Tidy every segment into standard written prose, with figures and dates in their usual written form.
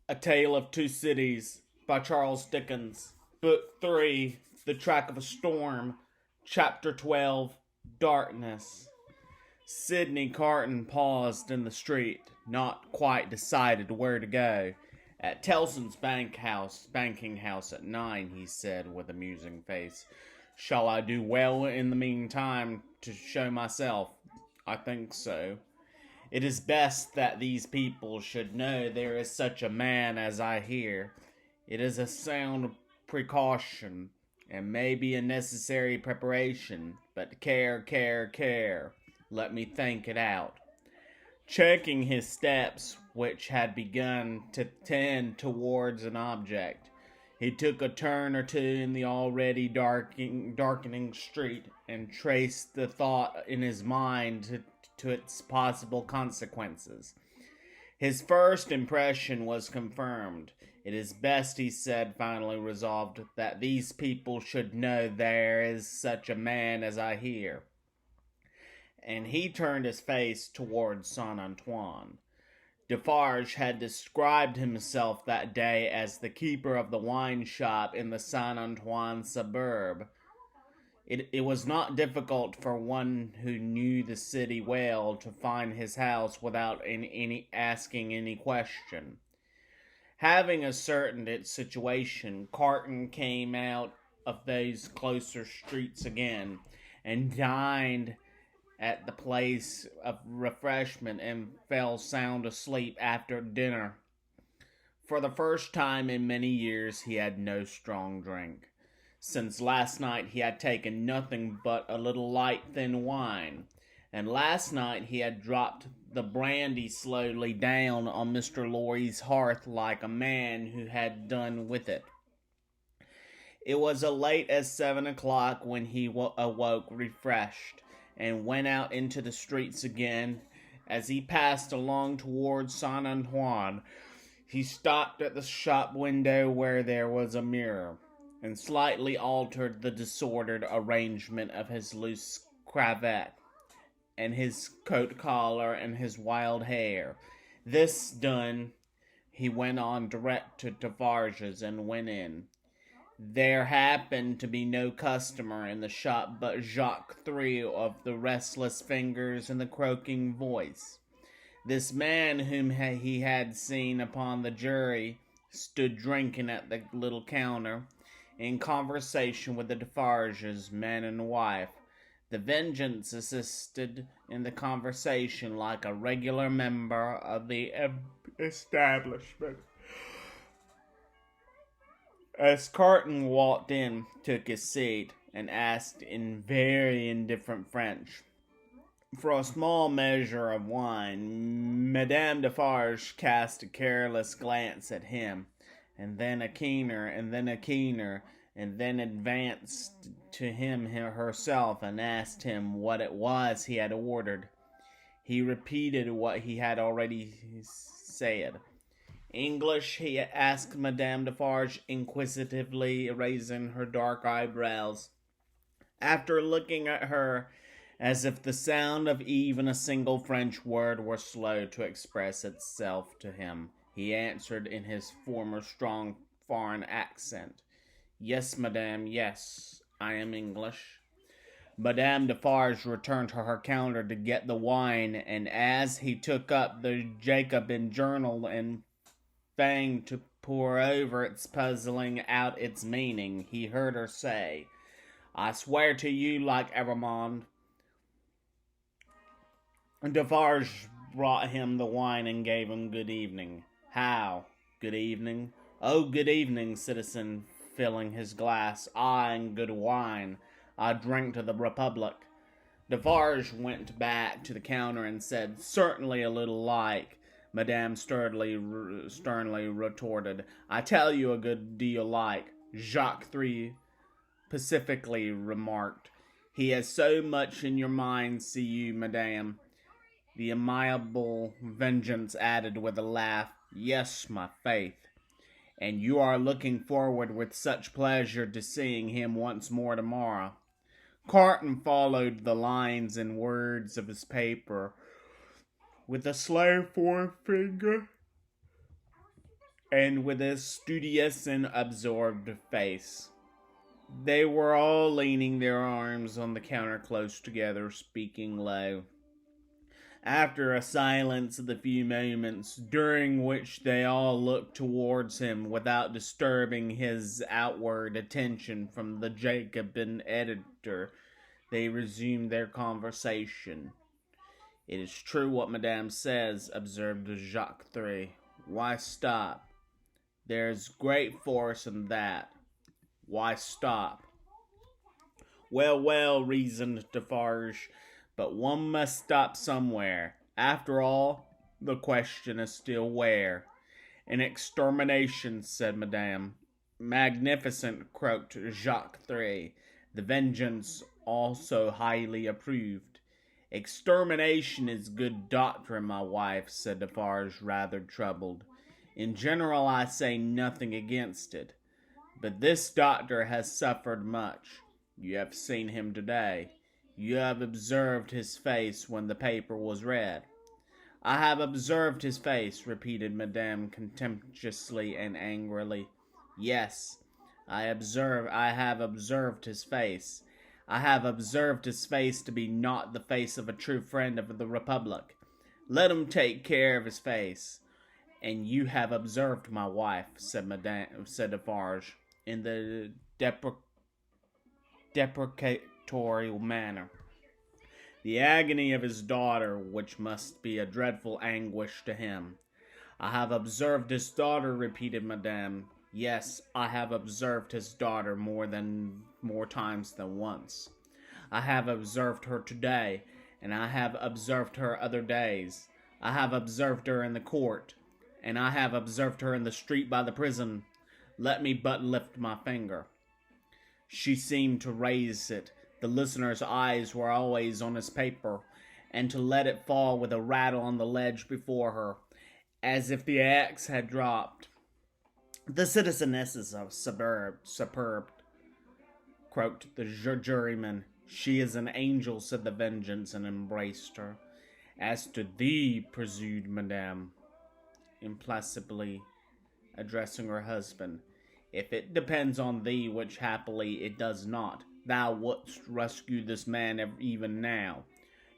A Tale of Two Cities by Charles Dickens. Book 3, The Track of a Storm. Chapter 12, Darkness. Sidney Carton paused in the street, not quite decided where to go. At Tellson's banking house at 9, he said with a musing face. Shall I do well in the meantime to show myself? I think so. It is best that these people should know there is such a man as I hear. It is a sound precaution, and may be a necessary preparation, but care. Let me think it out. Checking his steps, which had begun to tend towards an object, he took a turn or two in the already darkening street, and traced the thought in his mind to its possible consequences. His first impression was confirmed. It is best, he said, finally resolved, that these people should know there is such a man as I hear. And he turned his face towards Saint Antoine. Defarge had described himself that day as the keeper of the wine shop in the Saint Antoine suburb. It was not difficult for one who knew the city well to find his house without asking any question. Having ascertained its situation, Carton came out of those closer streets again, and dined at the place of refreshment, and fell sound asleep after dinner. For the first time in many years he had no strong drink. Since last night he had taken nothing but a little light thin wine, and last night he had dropped the brandy slowly down on Mr. Lorry's hearth like a man who had done with it. It was as late as 7 o'clock when he awoke refreshed, and went out into the streets again. As he passed along towards Saint Antoine, he stopped at the shop window where there was a mirror, and slightly altered the disordered arrangement of his loose cravat, and his coat collar, and his wild hair. This done, he went on direct to Defarge's, and went in. There happened to be no customer in the shop but Jacques Three of the restless fingers and the croaking voice. This man whom he had seen upon the jury stood drinking at the little counter, in conversation with the Defarges, man and wife. The Vengeance assisted in the conversation like a regular member of the establishment. As Carton walked in, took his seat, and asked in very indifferent French for a small measure of wine, Madame Defarge cast a careless glance at him, and then a keener, and then advanced to him herself, and asked him what it was he had ordered. He repeated what he had already said. English? He asked Madame Defarge inquisitively, raising her dark eyebrows. After looking at her as if the sound of even a single French word were slow to express itself to him, he answered in his former strong foreign accent, Yes, madame, yes, I am English. Madame Defarge returned to her counter to get the wine, and as he took up the Jacobin journal and feigned to pore over its, puzzling out its meaning, he heard her say, I swear to you like Evrémonde. Defarge brought him the wine and gave him good evening. How? Good evening? Oh, good evening, citizen, filling his glass. Ah, and good wine. I drink to the Republic. Defarge went back to the counter and said, Certainly a little like. Madame sternly retorted, I tell you a good deal like. Jacques Three pacifically remarked, He has so much in your mind, see you, madame. The amiable Vengeance added with a laugh, Yes, my faith. And you are looking forward with such pleasure to seeing him once more tomorrow. Carton followed the lines and words of his paper with a slow forefinger, and with a studious and absorbed face. They were all leaning their arms on the counter close together, speaking low. After a silence of a few moments, during which they all looked towards him without disturbing his outward attention from the Jacobin editor, they resumed their conversation. "It is true what Madame says," observed Jacques Three. "Why stop? There's great force in that. Why stop?" "Well, well," reasoned Defarge, "but one must stop somewhere. After all, the question is still where." "An extermination," said Madame. "Magnificent," croaked Jacques Three. The vengeance also highly approved. "Extermination is good doctrine, my wife," said Defarge, rather troubled. "In general, I say nothing against it. But this doctor has suffered much. You have seen him today. You have observed his face when the paper was read." "I have observed his face," repeated Madame contemptuously and angrily. "Yes, I have observed his face. I have observed his face to be not the face of a true friend of the Republic. Let him take care of his face." "And you have observed my wife," said Defarge, in the deprecatory manner. "The agony of his daughter, which must be a dreadful anguish to him." "I have observed his daughter," repeated Madame. "Yes, I have observed his daughter more times than once. I have observed her today, and I have observed her other days. I have observed her in the court, and I have observed her in the street by the prison. Let me but lift my finger." She seemed to raise it. The listener's eyes were always on his paper, and to let it fall with a rattle on the ledge before her, as if the axe had dropped. "The citizeness is superb," croaked the juryman. "She is an angel," said the vengeance, and embraced her. "As to thee," pursued Madame, implacably addressing her husband, "if it depends on thee, which happily it does not, thou wouldst rescue this man even now."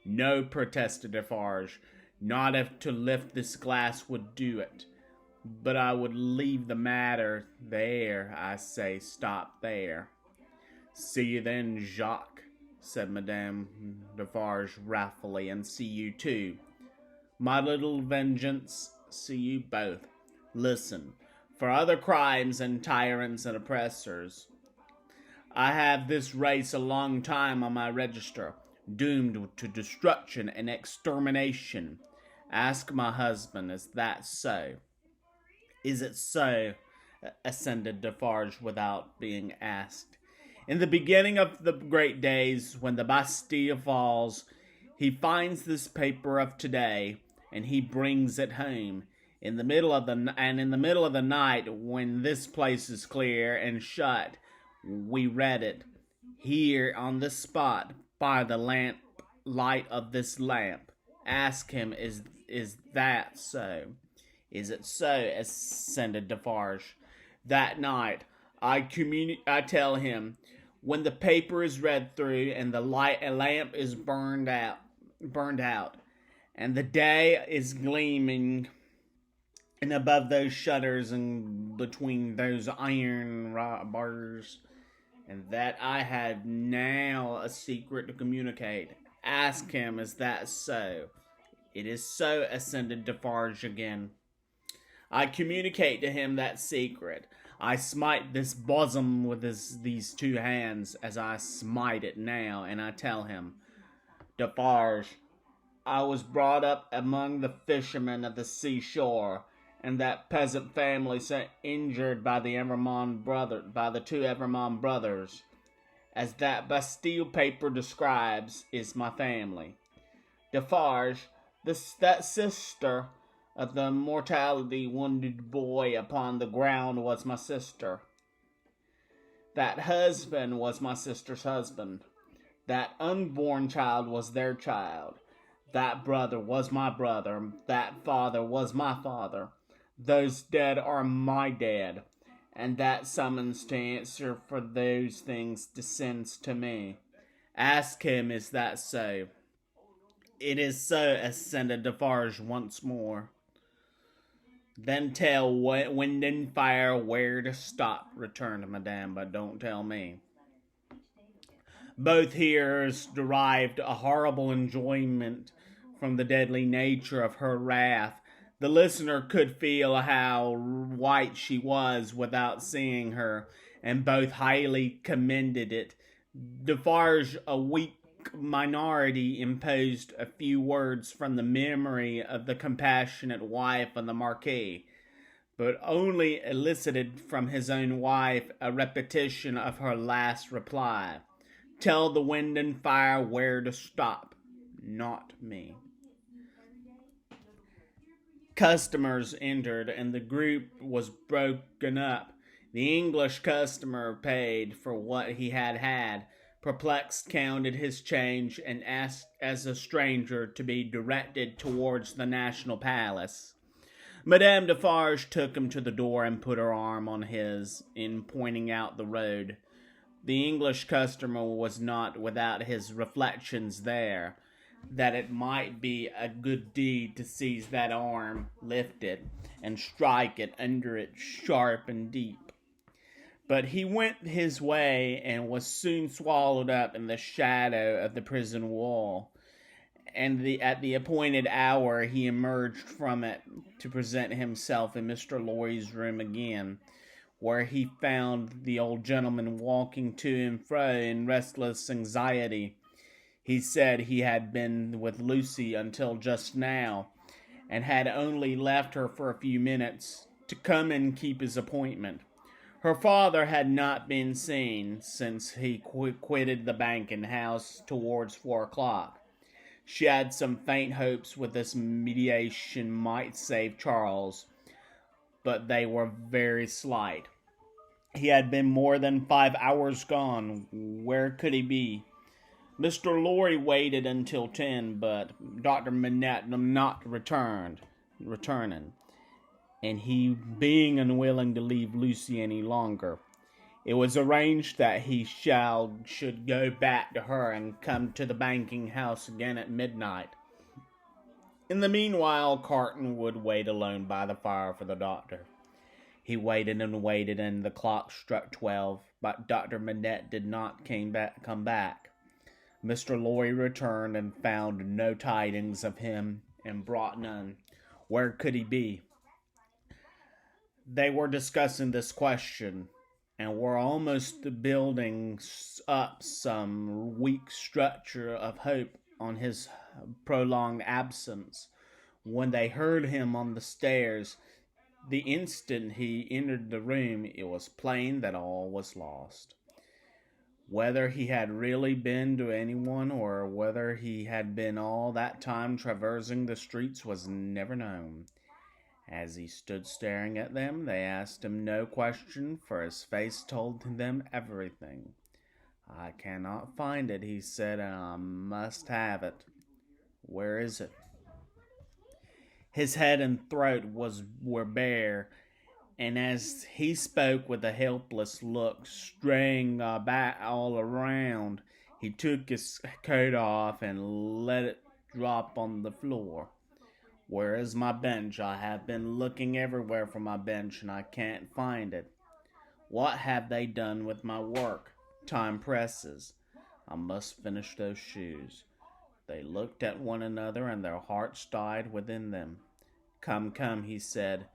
"No," protested Defarge, "not if to lift this glass would do it. But I would leave the matter there. I say, stop there." "See you then, Jacques," said Madame Defarge wrathfully, "and see you too, my little vengeance. See you both. Listen. For other crimes and tyrants and oppressors, I have this race a long time on my register, doomed to destruction and extermination. Ask my husband, is that so?" "Is it so?" assented Defarge without being asked. "In the beginning of the great days, when the Bastille falls, he finds this paper of today, and he brings it home. In the middle of the night, when this place is clear and shut, we read it here on this spot by the light of this lamp. Ask him, is that so?" "Is it so?" assented Defarge. "That night, I tell him, when the paper is read through, and the lamp is burned out, and the day is gleaming, and above those shutters and between those iron bars, and that I have now a secret to communicate. Ask him, is that so?" "It is so," assented Defarge again. "I communicate to him that secret. I smite this bosom with these two hands, as I smite it now, and I tell him, Defarge, I was brought up among the fishermen of the seashore, and that peasant family so injured by the two Evermond brothers, as that Bastille paper describes, is my family. Defarge, that sister of the mortally wounded boy upon the ground was my sister. That husband was my sister's husband. That unborn child was their child. That brother was my brother. That father was my father. Those dead are my dead, and that summons to answer for those things descends to me. Ask him, is that so? It is so, assented Defarge once more. Then tell wind and fire where to stop, returned Madame, but don't tell me. Both hearers derived a horrible enjoyment from the deadly nature of her wrath. The listener could feel how white she was without seeing her, and both highly commended it. Defarge, a weak minority, imposed a few words from the memory of the compassionate wife of the Marquis, but only elicited from his own wife a repetition of her last reply. Tell the wind and fire where to stop, not me. Customers entered, and the group was broken up. The English customer paid for what he had, perplexed counted his change, and asked as a stranger to be directed towards the National Palace. Madame Defarge took him to the door and put her arm on his in pointing out the road. The English customer was not without his reflections there, that it might be a good deed to seize that arm, lift it, and strike it under it sharp and deep. But he went his way and was soon swallowed up in the shadow of the prison wall, and at the appointed hour he emerged from it to present himself in Mr. Lorry's room again, where he found the old gentleman walking to and fro in restless anxiety. He said he had been with Lucy until just now, and had only left her for a few minutes to come and keep his appointment. Her father had not been seen since he quitted the banking house towards 4 o'clock. She had some faint hopes with this mediation might save Charles, but they were very slight. He had been more than 5 hours gone. Where could he be? Mr. Lorry waited until 10, but Dr. Manette not returning, and he being unwilling to leave Lucy any longer, it was arranged that he should go back to her and come to the banking house again at midnight. In the meanwhile, Carton would wait alone by the fire for the doctor. He waited, and the clock struck 12, but Dr. Manette did not come back. Mr. Lorry returned and found no tidings of him, and brought none. Where could he be? They were discussing this question, and were almost building up some weak structure of hope on his prolonged absence, when they heard him on the stairs. The instant he entered the room, it was plain that all was lost. Whether he had really been to anyone, or whether he had been all that time traversing the streets, was never known. As he stood staring at them, they asked him no question, for his face told them everything. I cannot find it, he said, and I must have it. Where is it? His head and throat were bare, and as he spoke with a helpless look, straying back all around, he took his coat off and let it drop on the floor. Where is my bench? I have been looking everywhere for my bench, and I can't find it. What have they done with my work? Time presses. I must finish those shoes. They looked at one another, and their hearts died within them. Come, come, he said,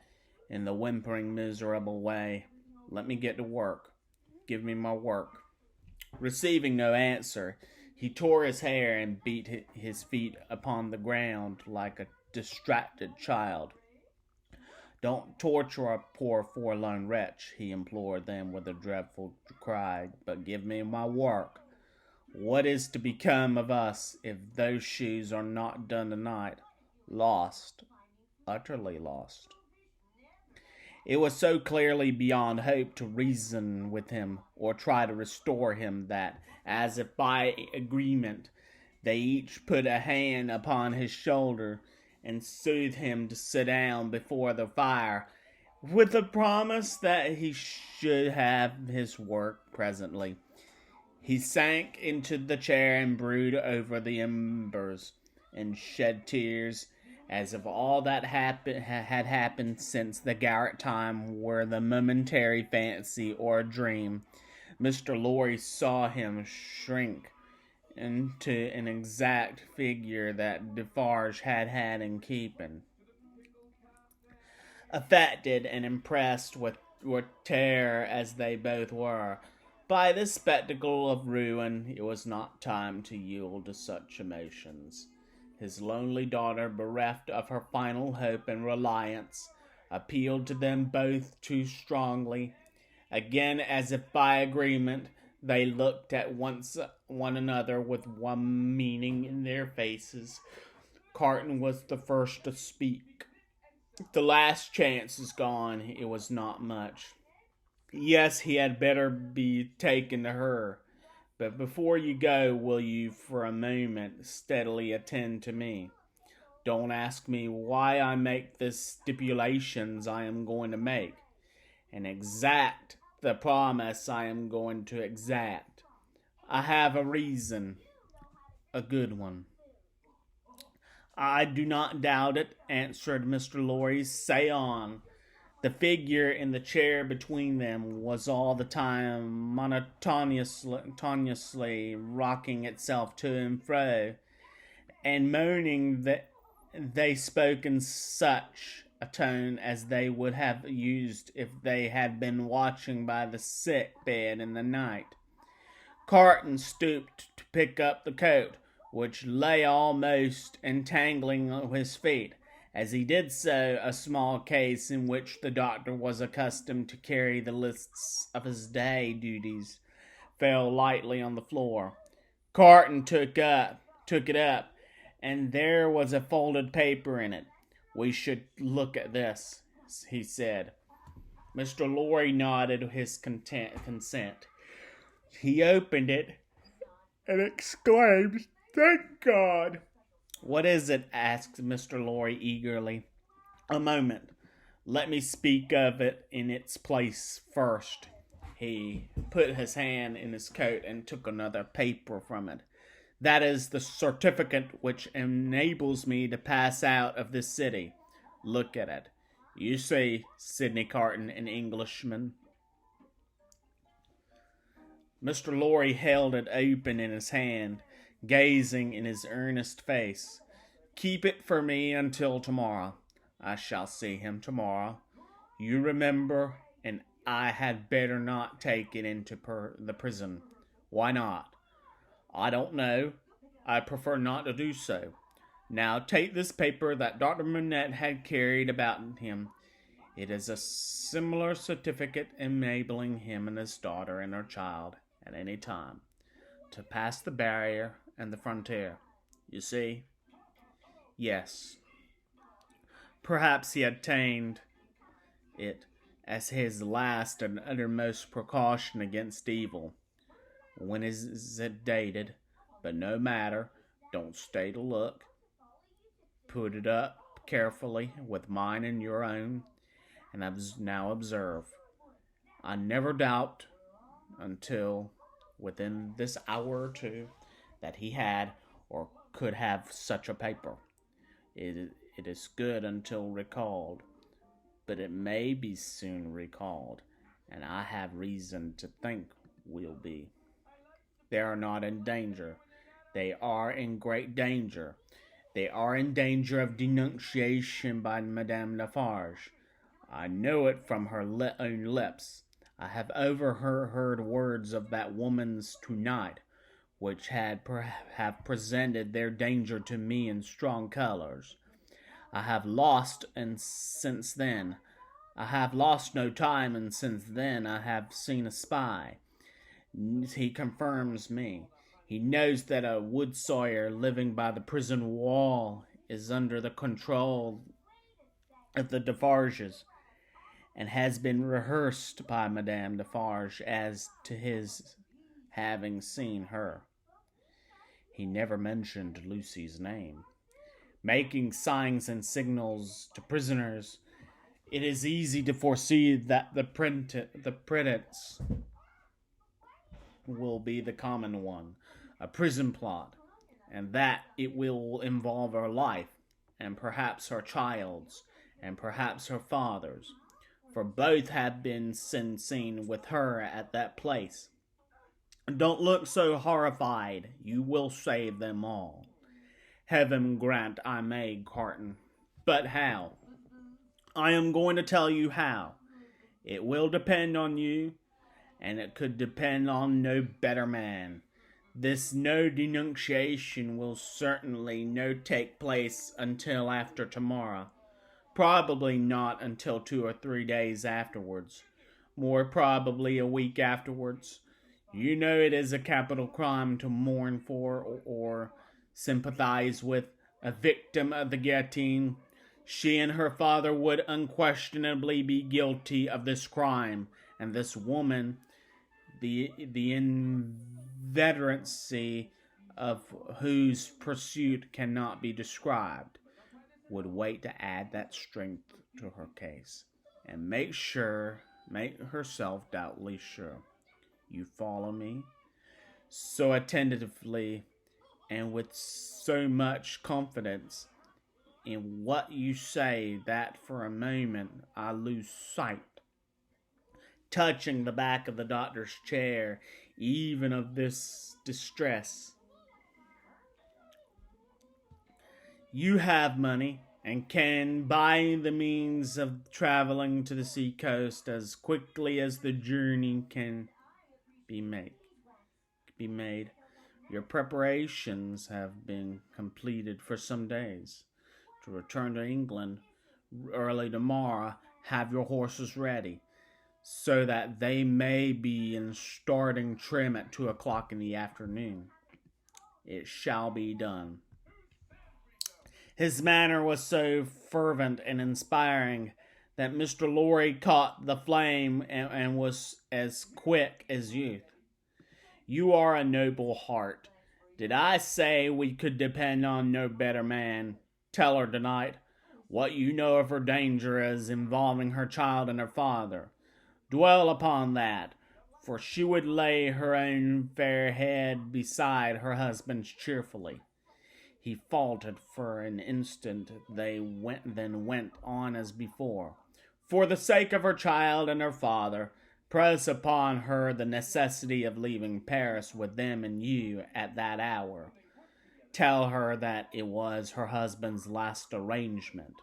in the whimpering, miserable way. Let me get to work. Give me my work. Receiving no answer, he tore his hair and beat his feet upon the ground like a distracted child. Don't torture a poor forlorn wretch, he implored them with a dreadful cry, but give me my work. What is to become of us if those shoes are not done tonight? Lost, utterly lost. It was so clearly beyond hope to reason with him or try to restore him that, as if by agreement, they each put a hand upon his shoulder and soothed him to sit down before the fire, with the promise that he should have his work presently. He sank into the chair and brooded over the embers, and shed tears, as if all that had happened since the garret time were the momentary fancy or a dream. Mr. Lorry saw him shrink into an exact figure that Defarge had in keeping. Affected and impressed with terror as they both were, by this spectacle of ruin, it was not time to yield to such emotions. His lonely daughter, bereft of her final hope and reliance, appealed to them both too strongly. Again, as if by agreement, they looked at one another with one meaning in their faces. Carton was the first to speak. The last chance is gone. It was not much. Yes, he had better be taken to her. But before you go, will you for a moment steadily attend to me? Don't ask me why I make the stipulations I am going to make, and exact the promise I am going to exact. I have a reason, a good one. I do not doubt it, answered Mr. Lorry. Say on. The figure in the chair between them was all the time monotonously rocking itself to and fro, and moaning that they spoke in such a tone as they would have used if they had been watching by the sick bed in the night. Carton stooped to pick up the coat, which lay almost entangling his feet. As he did so, a small case in which the doctor was accustomed to carry the lists of his day duties fell lightly on the floor. Carton took it up, and there was a folded paper in it. We should look at this, he said. Mr. Lorry nodded his consent. He opened it and exclaimed, "Thank God!" "What is it?" asked Mr. Lorry eagerly. "A moment. Let me speak of it in its place first." He put his hand in his coat and took another paper from it. "That is the certificate which enables me to pass out of this city. Look at it. You see, Sidney Carton, an Englishman." Mr. Lorry held it open in his hand, gazing in his earnest face. "Keep it for me until tomorrow. I shall see him tomorrow. You remember, and I had better not take it into the prison." "Why not?" "I don't know. I prefer not to do so. Now take this paper that Dr. Manette had carried about him. It is a similar certificate enabling him and his daughter and her child, at any time, to pass the barrier and the frontier. You see?" "Yes." Perhaps he obtained it as his last and uttermost precaution against evil. When is it dated? But no matter. Don't stay to look. Put it up carefully with mine and your own, and now observe. I never doubt until within this hour or two that he had or could have such a paper. It is good until recalled, but it may be soon recalled, and I have reason to think will be. They are not in danger. They are in great danger. They are in danger of denunciation by Madame Defarge. I know it from her own lips. I have overheard words of that woman's tonight, which have presented their danger to me in strong colors. I have lost no time, and since then I have seen a spy. He confirms me. He knows that a wood sawyer living by the prison wall is under the control of the Defarges, and has been rehearsed by Madame Defarge as to his having seen her. He never mentioned Lucy's name, making signs and signals to prisoners, it is easy to foresee that the pretense will be the common one, a prison plot, and that it will involve her life, and perhaps her child's, and perhaps her father's, for both have been seen with her at that place. Don't look so horrified. You will save them all. Heaven grant I may, Carton. But how? I am going to tell you how. It will depend on you, and it could depend on no better man. This no denunciation will certainly no take place until after tomorrow. Probably not until 2 or 3 days afterwards. More probably a week afterwards. You know it is a capital crime to mourn for or sympathize with a victim of the guillotine. She and her father would unquestionably be guilty of this crime, and this woman, the inveteracy of whose pursuit cannot be described, would wait to add that strength to her case, and make herself doubly sure. You follow me? So attentively and with so much confidence in what you say that for a moment I lose sight, touching the back of the doctor's chair, even of this distress. You have money and can buy the means of traveling to the seacoast as quickly as the journey can be made. Your preparations have been completed for some days. To return to England early tomorrow, have your horses ready, so that they may be in starting trim at 2 o'clock in the afternoon. It shall be done. His manner was so fervent and inspiring that Mr. Lorry caught the flame and was as quick as youth. You are a noble heart. Did I say we could depend on no better man? Tell her tonight what you know of her danger as involving her child and her father. Dwell upon that, for she would lay her own fair head beside her husband's cheerfully. He faltered for an instant, then went on as before. For the sake of her child and her father, press upon her the necessity of leaving Paris with them and you at that hour. Tell her that it was her husband's last arrangement.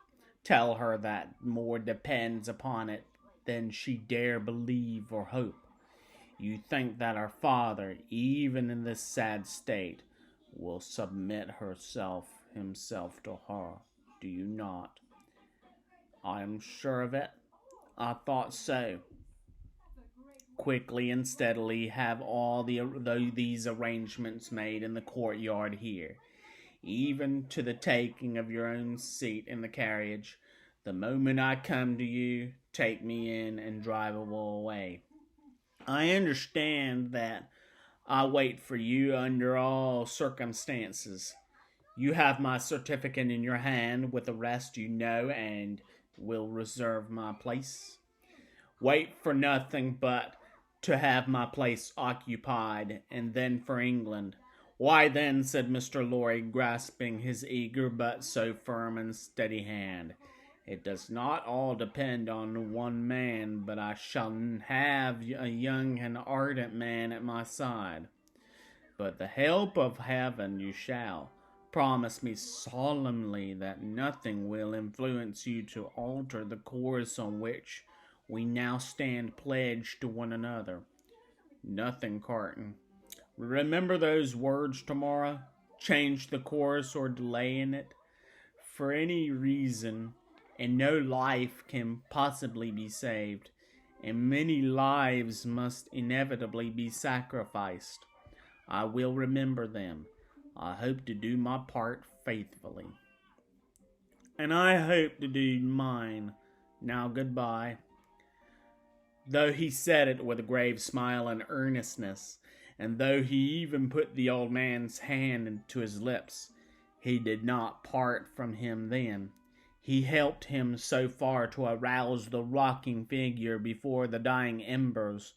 Tell her that more depends upon it than she dare believe or hope. You think that her father, even in this sad state, will submit himself to her, do you not? I am sure of it. I thought so. Quickly and steadily have all these arrangements made in the courtyard here, even to the taking of your own seat in the carriage. The moment I come to you, take me in and drive away. I understand that I wait for you under all circumstances. You have my certificate in your hand, with the rest you know, and will reserve my place. Wait for nothing but to have my place occupied, and then for England. Why then, said Mr. Lorry, grasping his eager but so firm and steady hand, it does not all depend on one man, but I shall have a young and ardent man at my side. But the help of heaven you shall. Promise me solemnly that nothing will influence you to alter the course on which we now stand pledged to one another. Nothing, Carton. Remember those words tomorrow. Change the course or delay in it for any reason, and no life can possibly be saved, and many lives must inevitably be sacrificed. I will remember them. I hope to do my part faithfully. And I hope to do mine. Now goodbye. Though he said it with a grave smile and earnestness, and though he even put the old man's hand to his lips, He did not part from him then. He helped him so far to arouse the rocking figure before the dying embers,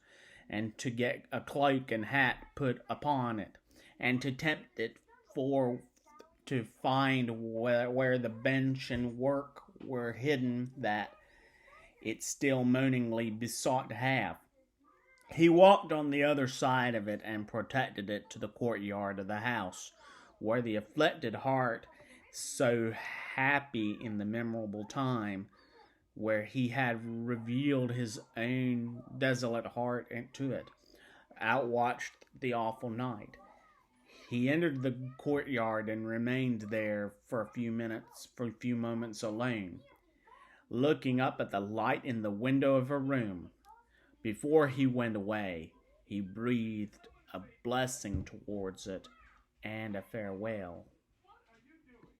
and to get a cloak and hat put upon it, and to tempt it for to find where the bench and work were hidden that it still moaningly besought to have. He walked on the other side of it and protected it to the courtyard of the house, where the afflicted heart, so happy in the memorable time, where he had revealed his own desolate heart to it, outwatched the awful night. He entered the courtyard and remained there for a few moments alone, looking up at the light in the window of a room. Before he went away, he breathed a blessing towards it and a farewell.